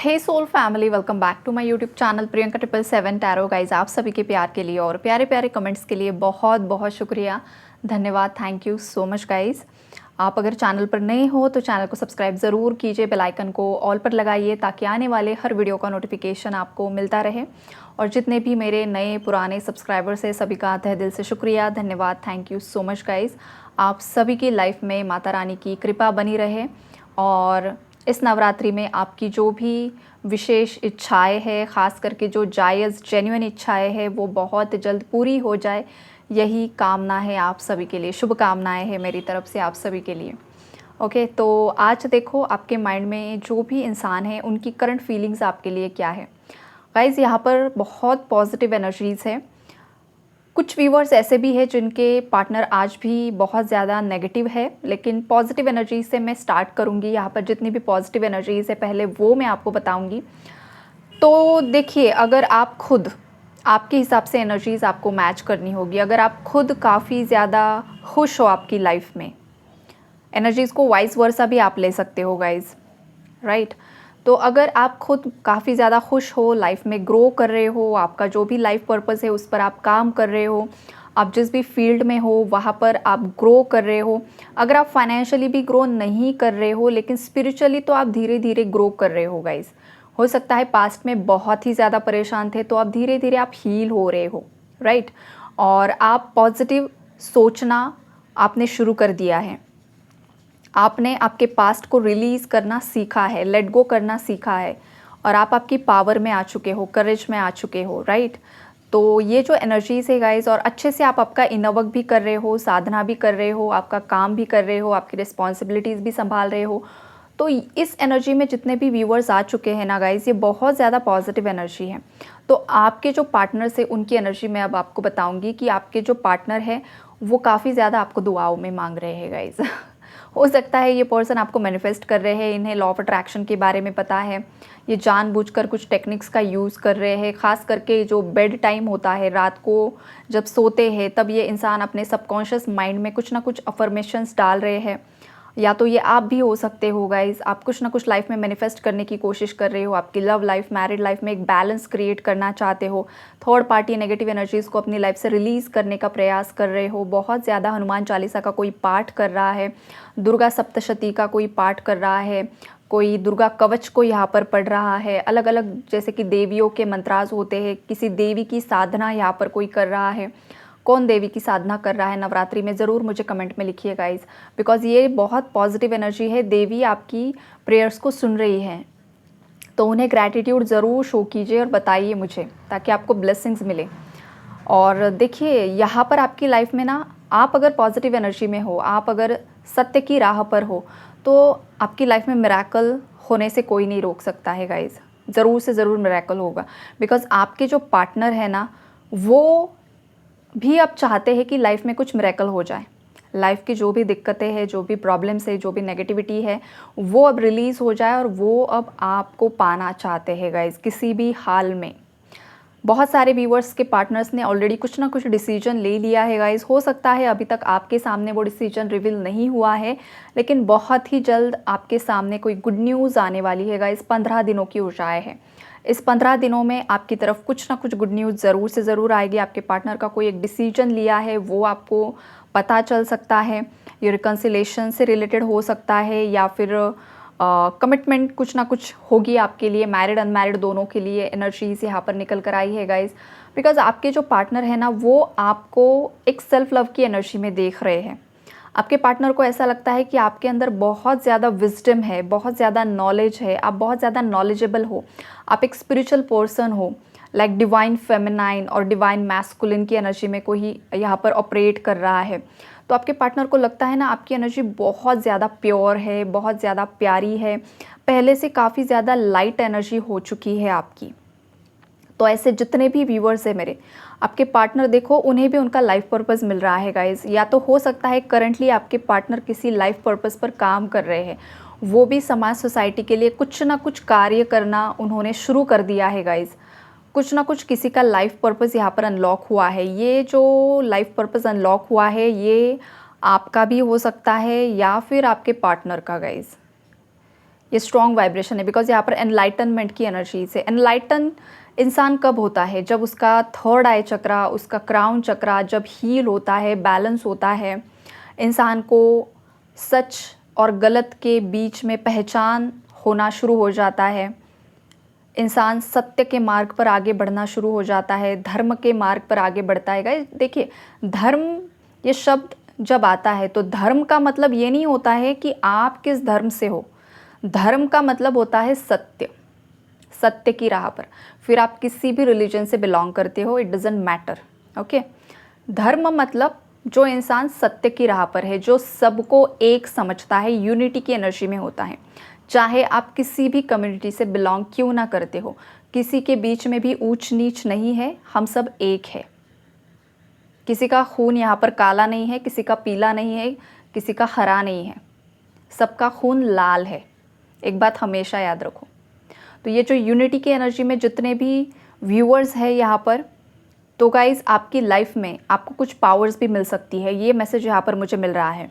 Hey soul family, welcome back to my YouTube channel Priyanka 777 tarot. Guys, आप सभी के प्यार के लिए और प्यारे प्यारे कमेंट्स के लिए बहुत बहुत शुक्रिया, धन्यवाद। Thank you so much guys. आप अगर चैनल पर नए हो तो चैनल को सब्सक्राइब ज़रूर कीजिए, बेल आइकन को ऑल पर लगाइए ताकि आने वाले हर वीडियो का नोटिफिकेशन आपको मिलता रहे। और जितने भी मेरे नए पुराने सब्सक्राइबर्स हैं सभी का तहे दिल से शुक्रिया, धन्यवाद। Thank you so much guys. आप सभी की लाइफ में माता रानी की कृपा बनी रहे और इस नवरात्रि में आपकी जो भी विशेष इच्छाएं हैं, ख़ास करके जो जायज़ जेन्युइन इच्छाएं हैं, वो बहुत जल्द पूरी हो जाए, यही कामना है आप सभी के लिए। शुभकामनाएं हैं मेरी तरफ से आप सभी के लिए। ओके, तो आज देखो आपके माइंड में जो भी इंसान है उनकी करंट फीलिंग्स आपके लिए क्या है। गाइज़, यहाँ पर बहुत पॉजिटिव एनर्जीज़ है। कुछ व्यूवर्स ऐसे भी हैं जिनके पार्टनर आज भी बहुत ज़्यादा नेगेटिव है, लेकिन पॉजिटिव एनर्जी से मैं स्टार्ट करूँगी। यहाँ पर जितनी भी पॉजिटिव एनर्जीज़ है पहले वो मैं आपको बताऊँगी। तो देखिए, अगर आप खुद आपके हिसाब से एनर्जीज़ आपको मैच करनी होगी। अगर आप खुद काफ़ी ज़्यादा खुश हो आपकी लाइफ में, एनर्जीज़ को वाइस वर्सा भी आप ले सकते हो गाइज़, राइट। तो अगर आप खुद काफ़ी ज़्यादा खुश हो, लाइफ में ग्रो कर रहे हो, आपका जो भी लाइफ पर्पस है उस पर आप काम कर रहे हो, आप जिस भी फील्ड में हो वहाँ पर आप ग्रो कर रहे हो, अगर आप फाइनेंशियली भी ग्रो नहीं कर रहे हो लेकिन स्पिरिचुअली तो आप धीरे धीरे ग्रो कर रहे हो गाइज़। हो सकता है पास्ट में बहुत ही ज़्यादा परेशान थे तो अब धीरे धीरे आप हील हो रहे हो, राइट। और आप पॉजिटिव सोचना आपने शुरू कर दिया है। आपने आपके पास्ट को रिलीज़ करना सीखा है, लेट गो करना सीखा है और आप आपकी पावर में आ चुके हो, करेज में आ चुके हो, राइट। तो ये जो एनर्जीज़ है गाइज़, और अच्छे से आप आपका इनर वर्क भी कर रहे हो, साधना भी कर रहे हो, आपका काम भी कर रहे हो, आपकी रिस्पॉन्सिबिलिटीज़ भी संभाल रहे हो। तो इस एनर्जी में जितने भी व्यूअर्स आ चुके हैं ना गाइज़, ये बहुत ज़्यादा पॉजिटिव एनर्जी है। तो आपके जो पार्टनर्स हैं उनकी एनर्जी मैं अब आपको बताऊँगी कि आपके जो पार्टनर है वो काफ़ी ज़्यादा आपको दुआओं में मांग रहे हैं गाइज़। हो सकता है ये पर्सन आपको मैनिफेस्ट कर रहे हैं, इन्हें लॉ ऑफ अट्रैक्शन के बारे में पता है, ये जानबूझकर कुछ टेक्निक्स का यूज़ कर रहे हैं। ख़ास करके जो बेड टाइम होता है, रात को जब सोते हैं तब ये इंसान अपने सबकॉन्शियस माइंड में कुछ ना कुछ अफर्मेशंस डाल रहे हैं। या तो ये आप भी हो सकते हो गाइज़, आप कुछ ना कुछ लाइफ में मैनिफेस्ट करने की कोशिश कर रहे हो, आपकी लव लाइफ, मैरिड लाइफ में एक बैलेंस क्रिएट करना चाहते हो, थर्ड पार्टी नेगेटिव एनर्जीज़ को अपनी लाइफ से रिलीज़ करने का प्रयास कर रहे हो, बहुत ज़्यादा हनुमान चालीसा का कोई पाठ कर रहा है, दुर्गा सप्तशती का कोई पाठ कर रहा है, कोई दुर्गा कवच को यहाँ पर पढ़ रहा है, अलग अलग जैसे कि देवियों के मंत्रास होते हैं, किसी देवी की साधना यहाँ पर कोई कर रहा है। कौन देवी की साधना कर रहा है नवरात्रि में, ज़रूर मुझे कमेंट में लिखिए गाइज़, बिकॉज़ ये बहुत पॉजिटिव एनर्जी है। देवी आपकी प्रेयर्स को सुन रही हैं, तो उन्हें ग्रैटिट्यूड ज़रूर शो कीजिए और बताइए मुझे, ताकि आपको ब्लेसिंग्स मिले। और देखिए, यहाँ पर आपकी लाइफ में ना, आप अगर पॉजिटिव एनर्जी में हो, आप अगर सत्य की राह पर हो, तो आपकी लाइफ में मिरेकल होने से कोई नहीं रोक सकता है गाइज़। ज़रूर से ज़रूर मिरेकल होगा, बिकॉज़ आपके जो पार्टनर है ना, वो भी अब चाहते हैं कि लाइफ में कुछ मिरेकल हो जाए। लाइफ की जो भी दिक्कतें हैं, जो भी प्रॉब्लम्स है, जो भी नेगेटिविटी है, वो अब रिलीज़ हो जाए और वो अब आपको पाना चाहते हैं गाइज़, किसी भी हाल में। बहुत सारे व्यूअर्स के पार्टनर्स ने ऑलरेडी कुछ ना कुछ डिसीजन ले लिया है गाइज़। हो सकता है अभी तक आपके सामने वो डिसीजन रिवील नहीं हुआ है, लेकिन बहुत ही जल्द आपके सामने कोई गुड न्यूज़ आने वाली है गाइज़। 15 दिनों की ऊर्जाएँ है। इस 15 दिनों में आपकी तरफ कुछ ना कुछ गुड न्यूज़ ज़रूर से ज़रूर आएगी। आपके पार्टनर का कोई एक डिसीजन लिया है वो आपको पता चल सकता है। ये रिकन्सिलेशन से रिलेटेड हो सकता है या फिर कमिटमेंट कुछ ना कुछ होगी आपके लिए, मैरिड अनमैरिड दोनों के लिए एनर्जीज यहाँ पर निकल कर आई है गाइज। बिकॉज आपके जो पार्टनर है ना, वो आपको एक सेल्फ लव की एनर्जी में देख रहे हैं। आपके पार्टनर को ऐसा लगता है कि आपके अंदर बहुत ज़्यादा विजडम है, बहुत ज़्यादा नॉलेज है, आप बहुत ज़्यादा नॉलेजेबल हो, आप एक स्पिरिचुअल पर्सन हो, लाइक डिवाइन फेमिनाइन और डिवाइन मैस्कुलिन की एनर्जी में कोई यहाँ पर ऑपरेट कर रहा है। तो आपके पार्टनर को लगता है ना, आपकी एनर्जी बहुत ज़्यादा प्योर है, बहुत ज़्यादा प्यारी है, पहले से काफ़ी ज़्यादा लाइट एनर्जी हो चुकी है आपकी। तो ऐसे जितने भी व्यूअर्स हैं मेरे, आपके पार्टनर देखो, उन्हें भी उनका लाइफ पर्पस मिल रहा है गाइज। या तो हो सकता है करंटली आपके पार्टनर किसी लाइफ पर्पस पर काम कर रहे हैं, वो भी समाज सोसाइटी के लिए कुछ ना कुछ कार्य करना उन्होंने शुरू कर दिया है गाइज। कुछ ना कुछ किसी का लाइफ पर्पस यहाँ पर अनलॉक हुआ है। ये जो लाइफ पर्पस अनलॉक हुआ है ये आपका भी हो सकता है या फिर आपके पार्टनर का गाइज, ये स्ट्रॉन्ग वाइब्रेशन है, बिकॉज यहाँ पर एनलाइटनमेंट की एनर्जी से। एनलाइटन इंसान कब होता है? जब उसका थर्ड आई चक्रा, उसका क्राउन चक्रा जब हील होता है, बैलेंस होता है, इंसान को सच और गलत के बीच में पहचान होना शुरू हो जाता है, इंसान सत्य के मार्ग पर आगे बढ़ना शुरू हो जाता है, धर्म के मार्ग पर आगे बढ़ता है। गाइस देखिए, धर्म ये शब्द जब आता है तो धर्म का मतलब ये नहीं होता है कि आप किस धर्म से हो। धर्म का मतलब होता है सत्य, सत्य की राह पर। फिर आप किसी भी रिलीजन से बिलोंग करते हो, इट डजेंट मैटर, ओके। धर्म मतलब जो इंसान सत्य की राह पर है, जो सबको एक समझता है, यूनिटी की एनर्जी में होता है। चाहे आप किसी भी कम्युनिटी से बिलोंग क्यों ना करते हो, किसी के बीच में भी ऊंच नीच नहीं है, हम सब एक है। किसी का खून यहाँ पर काला नहीं है, किसी का पीला नहीं है, किसी का हरा नहीं है, सबका खून लाल है। एक बात हमेशा याद रखो। तो ये जो यूनिटी की एनर्जी में जितने भी व्यूअर्स हैं यहाँ पर, तो गाइज़ आपकी लाइफ में आपको कुछ पावर्स भी मिल सकती है, ये मैसेज यहाँ पर मुझे मिल रहा है।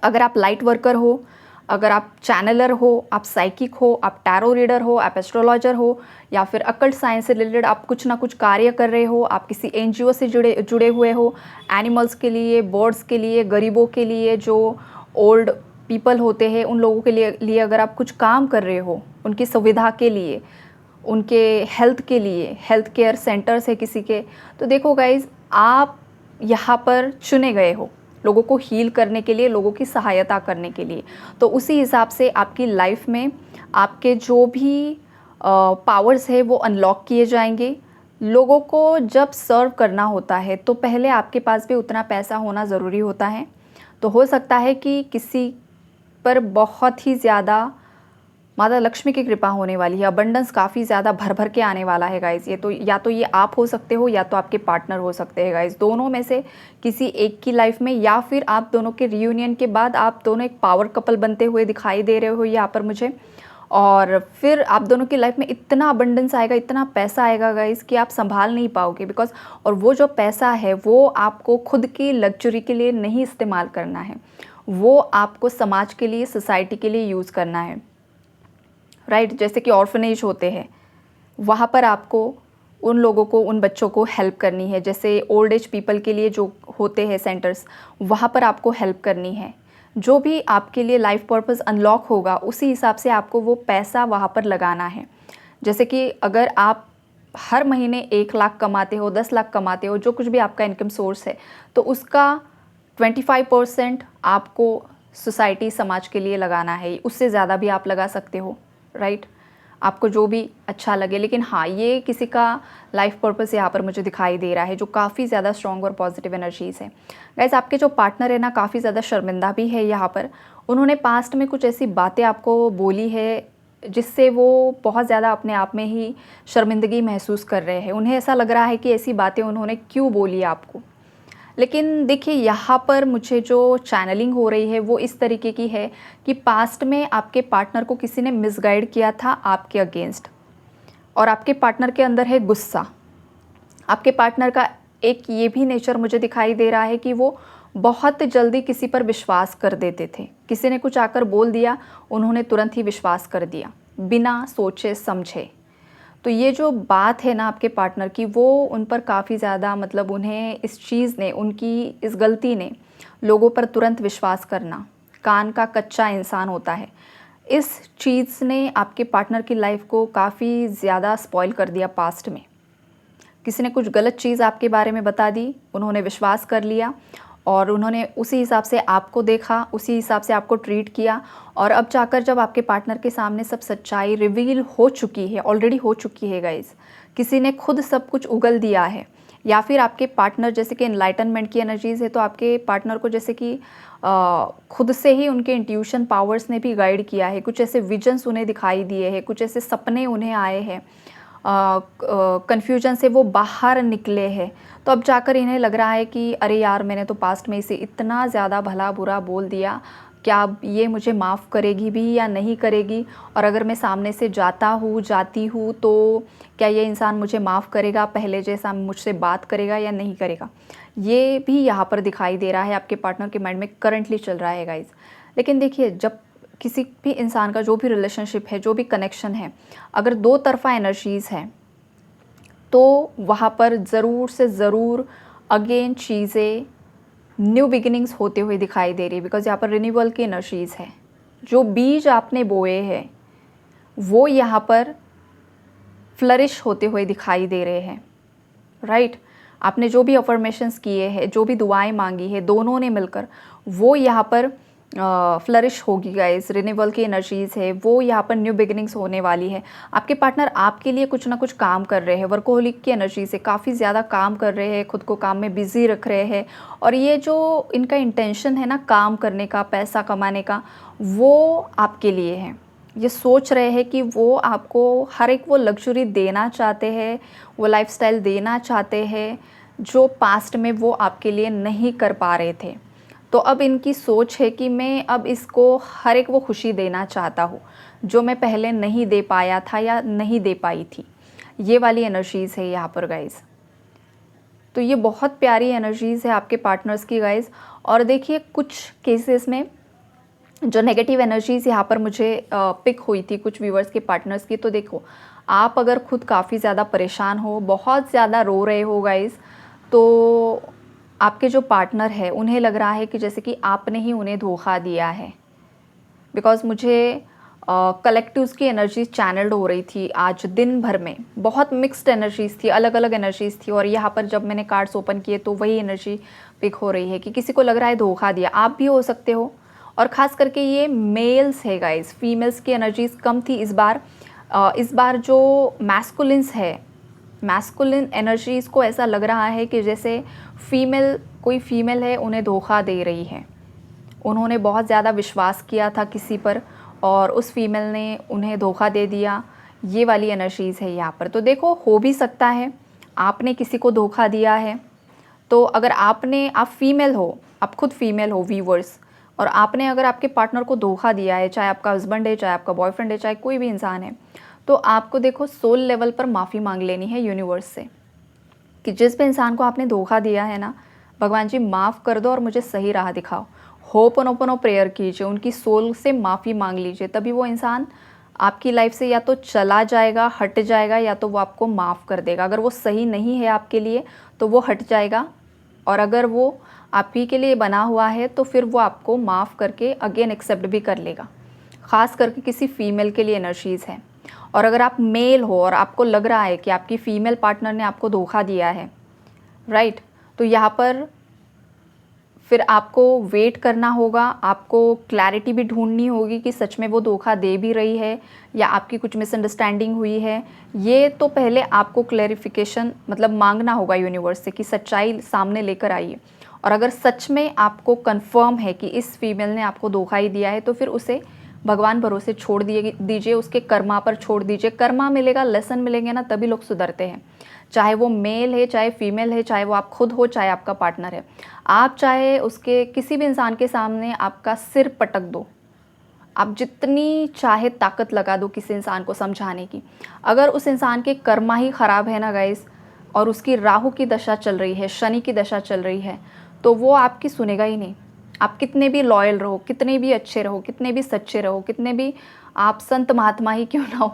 अगर आप लाइट वर्कर हो, अगर आप चैनलर हो, आप साइकिक हो, आप टैरो रीडर हो, आप एस्ट्रोलॉजर हो, या फिर अकल्ट साइंस से रिलेटेड आप कुछ ना कुछ कार्य कर रहे हो, आप किसी एनजीओ से जुड़े हुए हो, एनिमल्स के लिए, बर्ड्स के लिए, गरीबों के लिए, जो ओल्ड पीपल होते हैं उन लोगों के लिए अगर आप कुछ काम कर रहे हो, उनकी सुविधा के लिए, उनके हेल्थ के लिए, हेल्थ केयर सेंटर्स है किसी के, तो देखो गाइज आप यहाँ पर चुने गए हो लोगों को हील करने के लिए, लोगों की सहायता करने के लिए। तो उसी हिसाब से आपकी लाइफ में आपके जो भी पावर्स है वो अनलॉक किए जाएंगे। लोगों को जब सर्व करना होता है तो पहले आपके पास भी उतना पैसा होना ज़रूरी होता है। तो हो सकता है कि किसी पर बहुत ही ज़्यादा माता लक्ष्मी की कृपा होने वाली है, अबंडेंस काफ़ी ज़्यादा भर भर के आने वाला है गाइज़। ये तो या तो ये आप हो सकते हो या तो आपके पार्टनर हो सकते हैं गाइज़, दोनों में से किसी एक की लाइफ में, या फिर आप दोनों के रियूनियन के बाद आप दोनों एक पावर कपल बनते हुए दिखाई दे रहे हो यहाँ पर मुझे। और फिर आप दोनों की लाइफ में इतना अबंडेंस आएगा, इतना पैसा आएगा गाइज़ कि आप संभाल नहीं पाओगे, बिकॉज और वो जो पैसा है वो आपको खुद की लग्जरी के लिए नहीं इस्तेमाल करना है, वो आपको समाज के लिए, सोसाइटी के लिए यूज़ करना है, राइट। जैसे कि ऑर्फनेज होते हैं, वहाँ पर आपको उन लोगों को, उन बच्चों को हेल्प करनी है। जैसे ओल्ड एज पीपल के लिए जो होते हैं सेंटर्स, वहाँ पर आपको हेल्प करनी है। जो भी आपके लिए लाइफ पर्पस अनलॉक होगा उसी हिसाब से आपको वो पैसा वहाँ पर लगाना है। जैसे कि अगर आप हर महीने 1 लाख कमाते हो, 10 लाख कमाते हो, जो कुछ भी आपका इनकम सोर्स है, तो उसका 25% आपको सोसाइटी, समाज के लिए लगाना है। उससे ज़्यादा भी आप लगा सकते हो, राइट, आपको जो भी अच्छा लगे। लेकिन हाँ, ये किसी का लाइफ पर्पस यहाँ पर मुझे दिखाई दे रहा है जो काफ़ी ज़्यादा स्ट्रॉन्ग और पॉजिटिव एनर्जीज़ है। गाइस आपके जो पार्टनर है ना, काफ़ी ज़्यादा शर्मिंदा भी है यहाँ पर। उन्होंने पास्ट में कुछ ऐसी बातें आपको बोली है जिससे वो बहुत ज़्यादा अपने आप में ही शर्मिंदगी महसूस कर रहे हैं। उन्हें ऐसा लग रहा है कि ऐसी बातें उन्होंने क्यों बोली आपको। लेकिन देखिए, यहाँ पर मुझे जो चैनलिंग हो रही है वो इस तरीके की है कि पास्ट में आपके पार्टनर को किसी ने मिसगाइड किया था आपके अगेंस्ट, और आपके पार्टनर के अंदर है गुस्सा। आपके पार्टनर का एक ये भी नेचर मुझे दिखाई दे रहा है कि वो बहुत जल्दी किसी पर विश्वास कर देते थे। किसी ने कुछ आकर बोल दिया, उन्होंने तुरंत ही विश्वास कर दिया बिना सोचे समझे। तो ये जो बात है ना आपके पार्टनर की, वो उन पर काफ़ी ज़्यादा, मतलब उन्हें इस चीज़ ने, उनकी इस गलती ने, लोगों पर तुरंत विश्वास करना, कान का कच्चा इंसान होता है, इस चीज़ ने आपके पार्टनर की लाइफ को काफ़ी ज़्यादा स्पॉइल कर दिया पास्ट में। किसी ने कुछ गलत चीज़ आपके बारे में बता दी, उन्होंने विश्वास कर लिया और उन्होंने उसी हिसाब से आपको देखा, उसी हिसाब से आपको ट्रीट किया। और अब जाकर जब आपके पार्टनर के सामने सब सच्चाई रिवील हो चुकी है, ऑलरेडी हो चुकी है गाइस, किसी ने खुद सब कुछ उगल दिया है, या फिर आपके पार्टनर, जैसे कि एनलाइटनमेंट की एनर्जीज़ है, तो आपके पार्टनर को जैसे कि खुद से ही उनके इंट्यूशन पावर्स ने भी गाइड किया है, कुछ ऐसे विजन्स उन्हें दिखाई दिए हैं, कुछ ऐसे सपने उन्हें आए हैं, कन्फ्यूजन से वो बाहर निकले हैं। तो अब जाकर इन्हें लग रहा है कि अरे यार, मैंने तो पास्ट में इसे इतना ज़्यादा भला बुरा बोल दिया, क्या ये मुझे माफ़ करेगी भी या नहीं करेगी, और अगर मैं सामने से जाती हूँ तो क्या ये इंसान मुझे माफ़ करेगा, पहले जैसा मुझसे बात करेगा या नहीं करेगा। ये भी यहाँ पर दिखाई दे रहा है, आपके पार्टनर के माइंड में करंटली चल रहा है गाइज़। लेकिन देखिए, जब किसी भी इंसान का जो भी रिलेशनशिप है, जो भी कनेक्शन है, अगर दो तरफ़ा एनर्जीज़ है तो वहाँ पर ज़रूर से ज़रूर अगेन चीज़ें न्यू बिगिनिंग्स होते हुए दिखाई दे रही है, बिकॉज़ यहाँ पर रिन्यूअल की एनर्जीज़ है। जो बीज आपने बोए हैं वो यहाँ पर फ्लरिश होते हुए दिखाई दे रहे हैं, राइट। आपने जो भी अफर्मेशंस किए हैं, जो भी दुआएं मांगी है, दोनों ने मिलकर वो यहाँ पर फ्लरिश होगी गाइस। रिन्यूअल की एनर्जीज़ है, वो यहाँ पर न्यू बिगिनिंग्स होने वाली है। आपके पार्टनर आपके लिए कुछ ना कुछ काम कर रहे हैं, वर्कोहोलिक की एनर्जी से काफ़ी ज़्यादा काम कर रहे हैं, खुद को काम में बिजी रख रहे हैं। और ये जो इनका इंटेंशन है ना काम करने का, पैसा कमाने का, वो आपके लिए है। ये सोच रहे हैं कि वो आपको हर एक वो लग्जरी देना चाहते हैं, वो लाइफस्टाइल देना चाहते हैं जो पास्ट में वो आपके लिए नहीं कर पा रहे थे। तो अब इनकी सोच है कि मैं अब इसको हर एक वो खुशी देना चाहता हूँ जो मैं पहले नहीं दे पाया था या नहीं दे पाई थी। ये वाली एनर्जीज़ है यहाँ पर गाइज़। तो ये बहुत प्यारी एनर्जीज़ है आपके पार्टनर्स की गाइज़। और देखिए कुछ केसेस में जो नेगेटिव एनर्जीज़ यहाँ पर मुझे पिक हुई थी कुछ व्यूअर्स के पार्टनर्स की, तो देखो आप अगर खुद काफ़ी ज़्यादा परेशान हो, बहुत ज़्यादा रो रहे हो गाइज़, तो आपके जो पार्टनर है उन्हें लग रहा है कि जैसे कि आपने ही उन्हें धोखा दिया है। बिकॉज़ मुझे कलेक्टिव्स की एनर्जीज़ चैनल्ड हो रही थी आज दिन भर में, बहुत मिक्स्ड एनर्जीज़ थी, अलग अलग एनर्जीज़ थी। और यहाँ पर जब मैंने कार्ड्स ओपन किए तो वही एनर्जी पिक हो रही है कि किसी को लग रहा है धोखा दिया। आप भी हो सकते हो, और ख़ास करके ये मेल्स है गाइस, फीमेल्स की एनर्जीज़ कम थी इस बार। इस बार जो मैस्कुलिन्स है, मैस्कुलिन एनर्जीज़ को ऐसा लग रहा है कि जैसे कोई फीमेल है उन्हें धोखा दे रही है। उन्होंने बहुत ज़्यादा विश्वास किया था किसी पर और उस फीमेल ने उन्हें धोखा दे दिया। ये वाली एनर्जीज़ है यहाँ पर। तो देखो हो भी सकता है आपने किसी को धोखा दिया है। तो अगर आप फीमेल हो, आप खुद फीमेल हो व्यूअर्स, और आपने अगर आपके पार्टनर को धोखा दिया है, चाहे आपका हस्बैंड है, चाहे आपका बॉयफ्रेंड है, चाहे कोई भी इंसान है, तो आपको देखो सोल लेवल पर माफ़ी मांग लेनी है यूनिवर्स से कि जिस भी इंसान को आपने धोखा दिया है ना, भगवान जी माफ़ कर दो और मुझे सही राह दिखाओ। होपोनोपोनो प्रेयर कीजिए, उनकी सोल से माफ़ी मांग लीजिए, तभी वो इंसान आपकी लाइफ से या तो चला जाएगा, हट जाएगा, या तो वो आपको माफ़ कर देगा। अगर वो सही नहीं है आपके लिए तो वो हट जाएगा, और अगर वो आप ही के लिए बना हुआ है तो फिर वो आपको माफ़ करके अगेन एक्सेप्ट भी कर लेगा। ख़ास करके किसी फ़ीमेल के लिए एनर्जीज़ है। और अगर आप मेल हो और आपको लग रहा है कि आपकी फ़ीमेल पार्टनर ने आपको धोखा दिया है, राइट, तो यहाँ पर फिर आपको वेट करना होगा, आपको क्लैरिटी भी ढूंढनी होगी कि सच में वो धोखा दे भी रही है या आपकी कुछ मिसअंडरस्टैंडिंग हुई है। ये तो पहले आपको क्लैरिफिकेशन मतलब मांगना होगा यूनिवर्स से कि सच्चाई सामने लेकर आइए। और अगर सच में आपको कंफर्म है कि इस फीमेल ने आपको धोखा ही दिया है तो फिर उसे भगवान भरोसे छोड़ दीजिए, उसके कर्मा पर छोड़ दीजिए। कर्मा मिलेगा, लेसन मिलेंगे ना, तभी लोग सुधरते हैं। चाहे वो मेल है, चाहे फीमेल है, चाहे वो आप खुद हो, चाहे आपका पार्टनर है। आप चाहे उसके किसी भी इंसान के सामने आपका सिर पटक दो, आप जितनी चाहे ताकत लगा दो किसी इंसान को समझाने की, अगर उस इंसान के कर्मा ही ख़राब है ना गाइस, और उसकी राहु की दशा चल रही है, शनि की दशा चल रही है, तो वो आपकी सुनेगा ही नहीं। आप कितने भी लॉयल रहो, कितने भी अच्छे रहो, कितने भी सच्चे रहो, कितने भी आप संत महात्मा ही क्यों ना हो,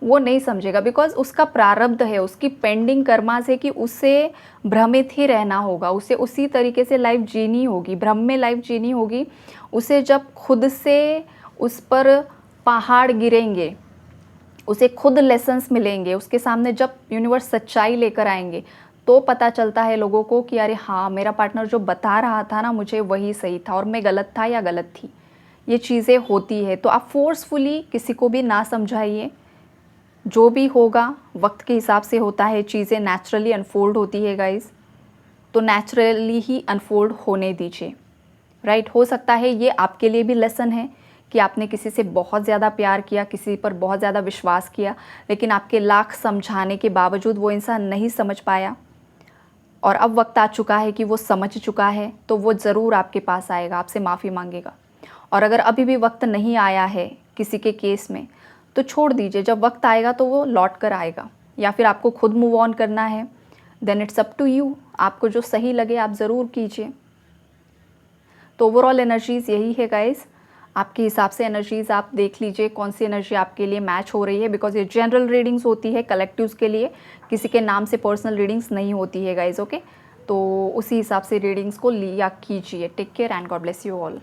वो नहीं समझेगा। बिकॉज उसका प्रारब्ध है, उसकी पेंडिंग कर्मास है कि उसे भ्रमित ही रहना होगा, उसे उसी तरीके से लाइफ जीनी होगी, भ्रम में लाइफ जीनी होगी। उसे जब खुद से उस पर पहाड़ गिरेंगे, उसे खुद लेसन्स मिलेंगे, उसके सामने जब यूनिवर्स सच्चाई लेकर आएंगे, तो पता चलता है लोगों को कि अरे हाँ, मेरा पार्टनर जो बता रहा था ना मुझे वही सही था और मैं गलत था या गलत थी। ये चीज़ें होती है। तो आप फोर्सफुली किसी को भी ना समझाइए, जो भी होगा वक्त के हिसाब से होता है, चीज़ें नेचुरली अनफोल्ड होती है गाइस, तो नेचुरली ही अनफोल्ड होने दीजिए, राइट। हो सकता है ये आपके लिए भी लेसन है कि आपने किसी से बहुत ज़्यादा प्यार किया, किसी पर बहुत ज़्यादा विश्वास किया, लेकिन आपके लाख समझाने के बावजूद वो इंसान नहीं समझ पाया, और अब वक्त आ चुका है कि वो समझ चुका है, तो वो ज़रूर आपके पास आएगा, आपसे माफ़ी मांगेगा। और अगर अभी भी वक्त नहीं आया है किसी के केस में, तो छोड़ दीजिए, जब वक्त आएगा तो वो लौट कर आएगा। या फिर आपको खुद मूव ऑन करना है, then it's up to you, आपको जो सही लगे आप ज़रूर कीजिए। तो ओवरऑल एनर्जीज़ यही है गाइस। आपके हिसाब से एनर्जीज़ आप देख लीजिए कौन सी एनर्जी आपके लिए मैच हो रही है, बिकॉज ये जनरल रीडिंग्स होती है कलेक्टिव्स के लिए, किसी के नाम से पर्सनल रीडिंग्स नहीं होती है गाइज। ओके, तो उसी हिसाब से रीडिंग्स को लिया कीजिए। Take care and God bless you all.